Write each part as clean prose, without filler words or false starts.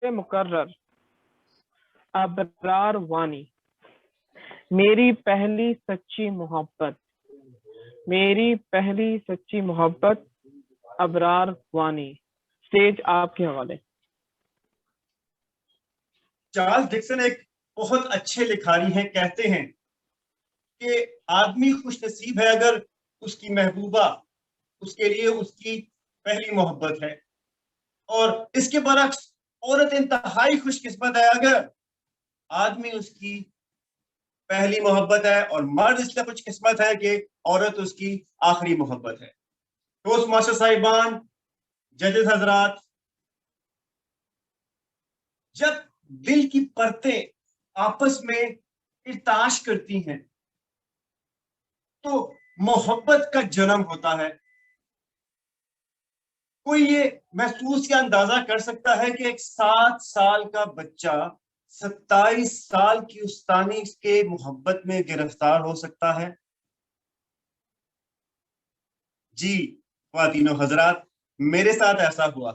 मुकर्रर अबरार वानी। मेरी पहली सच्ची मोहब्बत, मेरी पहली सच्ची मोहब्बत अबरार वानी। स्टेज आपके हवाले। चार्ल्स डिक्सन एक बहुत अच्छे लिखारी हैं। कहते हैं कि आदमी खुश नसीब है अगर उसकी महबूबा उसके लिए उसकी पहली मोहब्बत है, और इसके बरक्स औरत इंतहाई खुशकिस्मत है अगर आदमी उसकी पहली मोहब्बत है, और मर्द इसलिए खुशकिस्मत है कि औरत उसकी आखिरी मोहब्बत है। टोस्ट मास्टर साहिबान, जजेस हजरात, जब दिल की परतें आपस में इर्ताश करती हैं तो मोहब्बत का जन्म होता है। कोई ये महसूस या अंदाजा कर सकता है कि एक 7 साल का बच्चा 27 साल की उस्तानी के मोहब्बत में गिरफ्तार हो सकता है? जी ख्वातीनो हजरात, मेरे साथ ऐसा हुआ।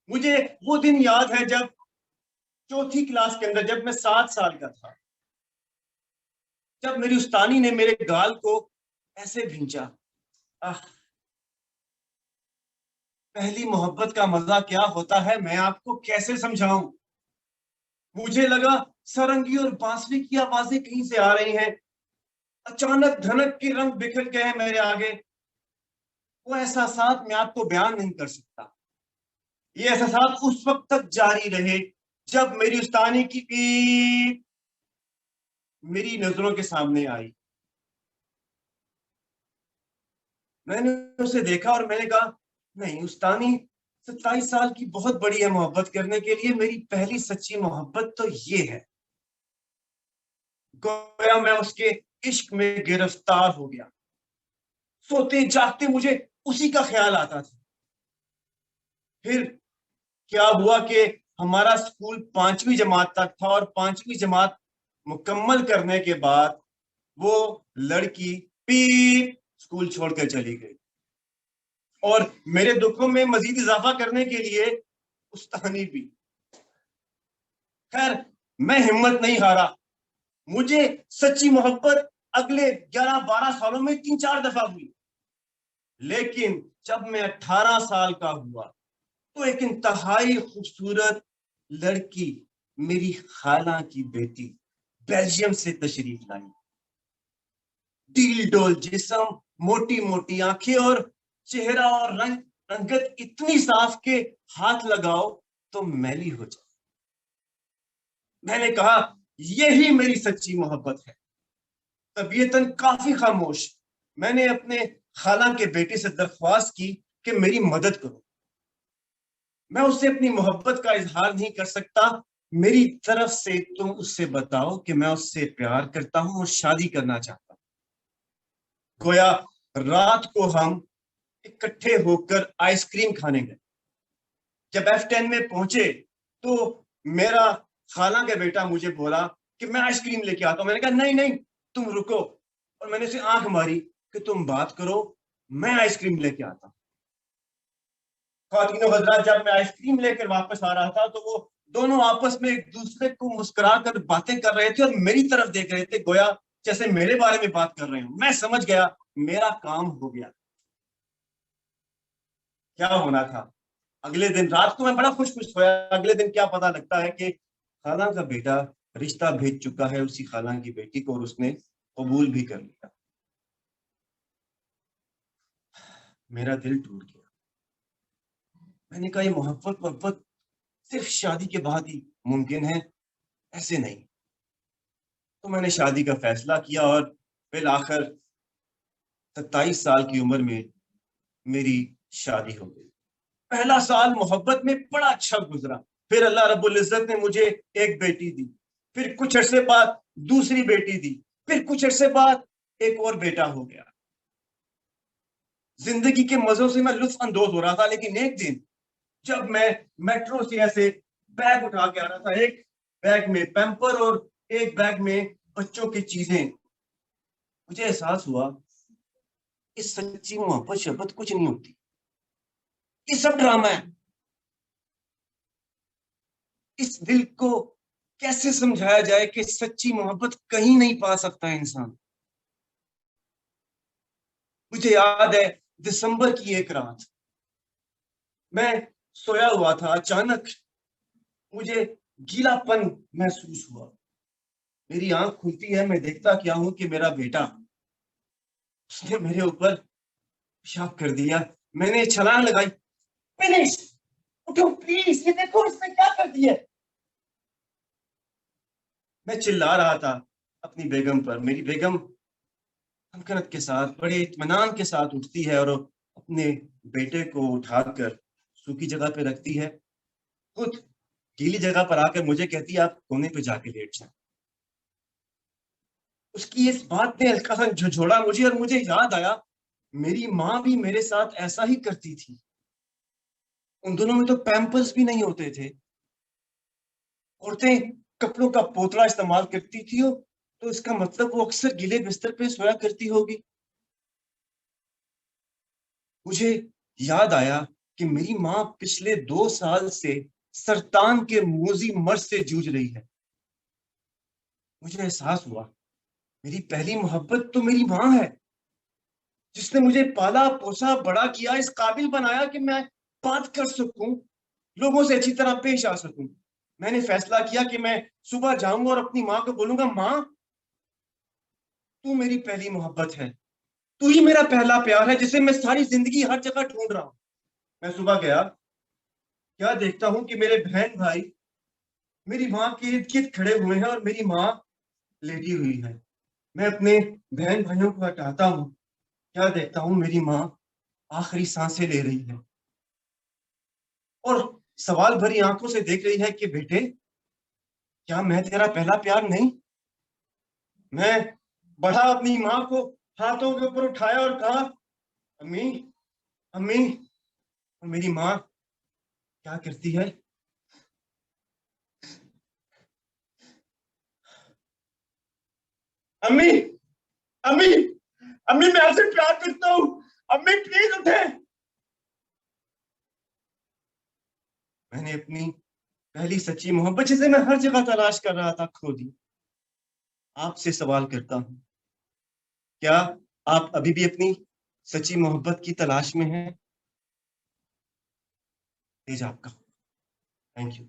मुझे वो दिन याद है जब चौथी क्लास के अंदर, जब मैं 7 साल का था, जब मेरी उस्तानी ने मेरे गाल को ऐसे भींचा। पहली मोहब्बत का मजा क्या होता है मैं आपको कैसे समझाऊं। मुझे लगा सारंगी और बांसुरी की आवाजें कहीं से आ रही हैं। अचानक धनक के रंग बिखर गए हैं मेरे आगे। वो एहसासात मैं आपको बयान नहीं कर सकता। ये एहसासात उस वक्त तक जारी रहे जब मेरी उस्तानी की ईद मेरी नजरों के सामने आई। मैंने उसे देखा और मैंने कहा, नहीं, उस्तानी 27 साल की बहुत बड़ी है मोहब्बत करने के लिए, मेरी पहली सच्ची मोहब्बत तो ये है। गोया मैं उसके इश्क में गिरफ्तार हो गया। सोते जागते मुझे उसी का ख्याल आता था। फिर क्या हुआ कि हमारा स्कूल 5वीं जमात तक था, और 5वीं जमात मुकम्मल करने के बाद वो लड़की पीप स्कूल छोड़कर चली गई, और मेरे दुखों में मजीद इजाफा करने के लिए उस्तानी भी। खैर, मैं हिम्मत नहीं हारा। मुझे सच्ची मोहब्बत अगले 11-12 सालों में 3-4 दफा हुई, लेकिन जब मैं 18 साल का हुआ तो एक इंतहाई खूबसूरत लड़की, मेरी खाला की बेटी, बेल्जियम से तशरीफ लाई। डील डोल जिस्म, मोटी मोटी आंखें, और चेहरा और रंगत इतनी साफ के हाथ लगाओ तो मैली हो जाए। मैंने कहा, यही मेरी सच्ची मोहब्बत है। तबीयतन काफी खामोश, मैंने अपने खाला के बेटे से दरख्वास्त की कि मेरी मदद करो। मैं उससे अपनी मोहब्बत का इजहार नहीं कर सकता, मेरी तरफ से तुम उससे बताओ कि मैं उससे प्यार करता हूं और शादी करना चाहता हूं। गोया रात को हम इकट्ठे होकर आइसक्रीम खाने गए। जब F10 में पहुंचे तो मेरा खाला का बेटा मुझे बोला कि मैं आइसक्रीम लेके आता हूं। मैंने कहा, नहीं नहीं, तुम रुको, और मैंने उसे आंख मारी कि तुम बात करो, मैं आइसक्रीम लेके आता हूं। ख्वातीनो हजरात, जब मैं आइसक्रीम लेकर वापस आ रहा था तो वो दोनों आपस में एक दूसरे को मुस्कुरा कर बातें कर रहे थे और मेरी तरफ देख रहे थे, गोया जैसे मेरे बारे में बात कर रहे हो। मैं समझ गया, मेरा काम हो गया। क्या होना था, अगले दिन रात को मैं बड़ा खुश खुश सोया। अगले दिन क्या पता लगता है कि खाला का बेटा रिश्ता भेज चुका है उसी खाला की बेटी को, और उसने कबूल भी कर लिया। मेरा दिल टूट गया। मैंने कहा, ये मोहब्बत सिर्फ शादी के बाद ही मुमकिन है, ऐसे नहीं। तो मैंने शादी का फैसला किया, और फिर आखिर 27 साल की उम्र में मेरी शादी हो गई। पहला साल मोहब्बत में बड़ा अच्छा गुजरा। फिर अल्लाह रब्बुल इज्जत ने मुझे एक बेटी दी, फिर कुछ अरसे बाद दूसरी बेटी दी, फिर कुछ अरसे बाद एक और बेटा हो गया। जिंदगी के मजों से मैं लुत्फ अंदोज हो रहा था, लेकिन एक दिन जब मैं मेट्रो से ऐसे बैग उठा के आ रहा था, एक बैग में पैम्पर और एक बैग में बच्चों की चीजें, मुझे एहसास हुआ इस सच्ची मोहब्बत शब्बत कुछ नहीं होती, ये सब ड्रामा है। اس دل کو کیسے سمجھایا جائے کہ سچی محبت کہیں نہیں پا سکتا انسان. مجھے یاد ہے دسمبر کی ایک رات میں سویا ہوا تھا, اچانک مجھے گیلا پن محسوس ہوا. میری آنکھ کھلتی ہے, میں دیکھتا کیا ہوں کہ میرا بیٹا, اس نے میرے اوپر پیشاب کر دیا. میں نے چھلانگ لگائی, فنش, اٹھو پلیز, یہ دیکھو اس نے کیا کر دیا. میں چلا رہا تھا اپنی بیگم پر. میری بیگم ہمکرت کے ساتھ بڑے اطمینان کے ساتھ اٹھتی ہے اور اپنے بیٹے کو اٹھا کر سوکھی جگہ پہ رکھتی ہے, خود گیلی جگہ پر آ کر مجھے کہتی ہے آپ کونے پہ جا کے لیٹ جائیں. اس کی اس بات نے ہلکا سا جھنجھوڑا مجھے, اور مجھے یاد آیا میری ماں بھی میرے ساتھ ایسا ہی کرتی تھی. ان دونوں میں تو پیمپرز بھی نہیں ہوتے تھے. عورتیں کپڑوں کا پوتلا استعمال کرتی تھی, تو اس کا مطلب وہ اکثر گیلے بستر پہ سویا کرتی ہوگی. مجھے یاد آیا کہ میری ماں پچھلے 2 سال سے سرطان کے موذی مرض سے جوجھ رہی ہے. مجھے احساس ہوا میری پہلی محبت تو میری ماں ہے, جس نے مجھے پالا پوسا بڑا کیا, اس قابل بنایا کہ میں بات کر سکوں, لوگوں سے اچھی طرح پیش آ سکوں. میں نے فیصلہ کیا کہ میں صبح جاؤں گا اور اپنی ماں کو بولوں گا, ماں تو میری پہلی محبت ہے, تو ہی میرا پہلا پیار ہے جسے میں ساری زندگی ہر جگہ ڈھونڈ رہا ہوں. میں صبح گیا, کیا دیکھتا ہوں کہ میرے بہن بھائی میری ماں کے ارد گرد کھڑے ہوئے ہیں اور میری ماں لیٹی ہوئی ہے. میں اپنے بہن بھائیوں کو ہٹاتا ہوں, کیا دیکھتا ہوں میری ماں آخری سانسیں لے رہی ہے اور سوال بھری آنکھوں سے دیکھ رہی ہے کہ بیٹے کیا میں تیرا پہلا پیار نہیں. میں بڑھا اپنی ماں کو ہاتھوں کے اوپر اٹھایا اور کہا, امی امی. اور میری ماں کیا کرتی ہے, امی امی امی میں آپ سے پیار کرتا ہوں, امی پلیز اٹھیں. میں نے اپنی پہلی سچی محبت جسے میں ہر جگہ تلاش کر رہا تھا کھو دی. آپ سے سوال کرتا ہوں, کیا آپ ابھی بھی اپنی سچی محبت کی تلاش میں ہیں؟ آپ کا تھینک یو.